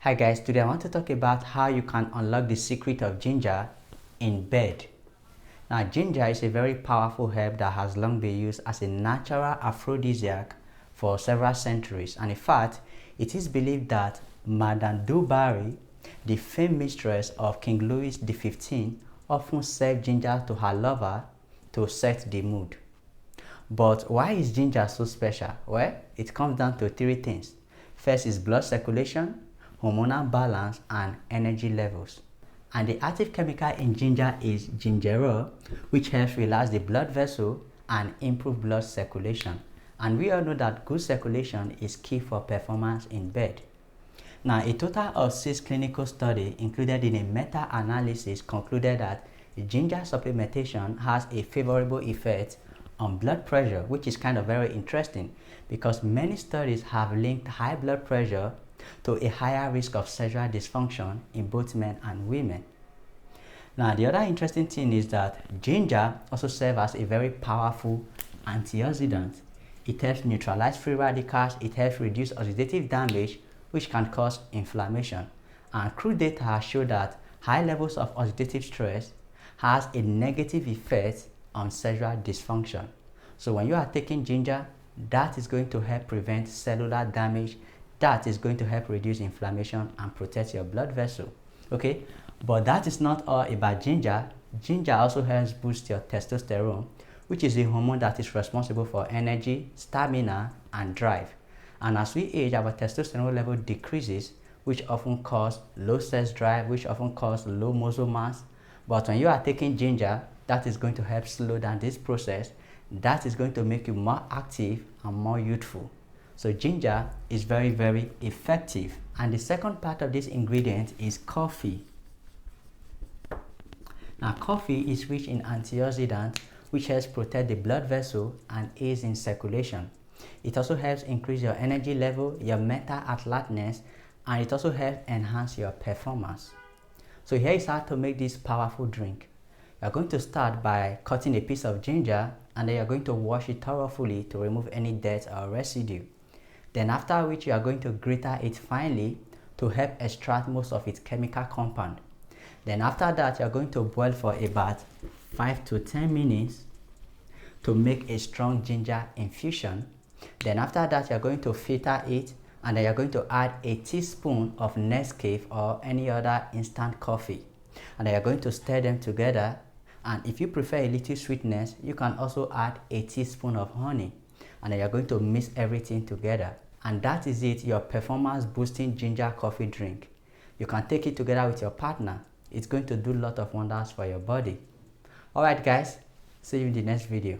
Hi guys, today I want to talk about how you can unlock the secret of ginger in bed. Now, ginger is a very powerful herb that has long been used as a natural aphrodisiac for several centuries, and in fact, it is believed that Madame du Barry, the famed mistress of King Louis XV, often served ginger to her lover to set the mood. But why is ginger so special? Well, it comes down to three things. First is blood circulation, hormonal balance, and energy levels. And the active chemical in ginger is gingerol, which helps relax the blood vessel and improve blood circulation. And we all know that good circulation is key for performance in bed. Now, a total of 6 clinical studies included in a meta-analysis concluded that ginger supplementation has a favorable effect on blood pressure, which is kind of very interesting because many studies have linked high blood pressure to a higher risk of sexual dysfunction in both men and women. Now, the other interesting thing is that ginger also serves as a very powerful antioxidant. It helps neutralize free radicals, it helps reduce oxidative damage, which can cause inflammation. And crude data has shown that high levels of oxidative stress has a negative effect on sexual dysfunction. So when you are taking ginger, that is going to help prevent cellular damage, that is going to help reduce inflammation and protect your blood vessel. Okay, but that is not all about ginger. Ginger also helps boost your testosterone, which is a hormone that is responsible for energy, stamina, and drive. And as we age, our testosterone level decreases, which often causes low sex drive, which often causes low muscle mass. But when you are taking ginger, that is going to help slow down this process. That is going to make you more active and more youthful. So ginger is very, very effective. And the second part of this ingredient is coffee. Now, coffee is rich in antioxidants, which helps protect the blood vessel and aids in circulation. It also helps increase your energy level, your mental alertness, and it also helps enhance your performance. So here is how to make this powerful drink. You are going to start by cutting a piece of ginger, and then you are going to wash it thoroughly to remove any dirt or residue. Then after which you are going to grate it finely to help extract most of its chemical compound. Then after that, you are going to boil for about 5 to 10 minutes to make a strong ginger infusion. Then after that, you are going to filter it, and then you are going to add a teaspoon of Nescafe or any other instant coffee. And then you are going to stir them together. And if you prefer a little sweetness, you can also add a teaspoon of honey. And then you're going to mix everything together. And that is it, your performance boosting ginger coffee drink. You can take it together with your partner. It's going to do a lot of wonders for your body. Alright guys, see you in the next video.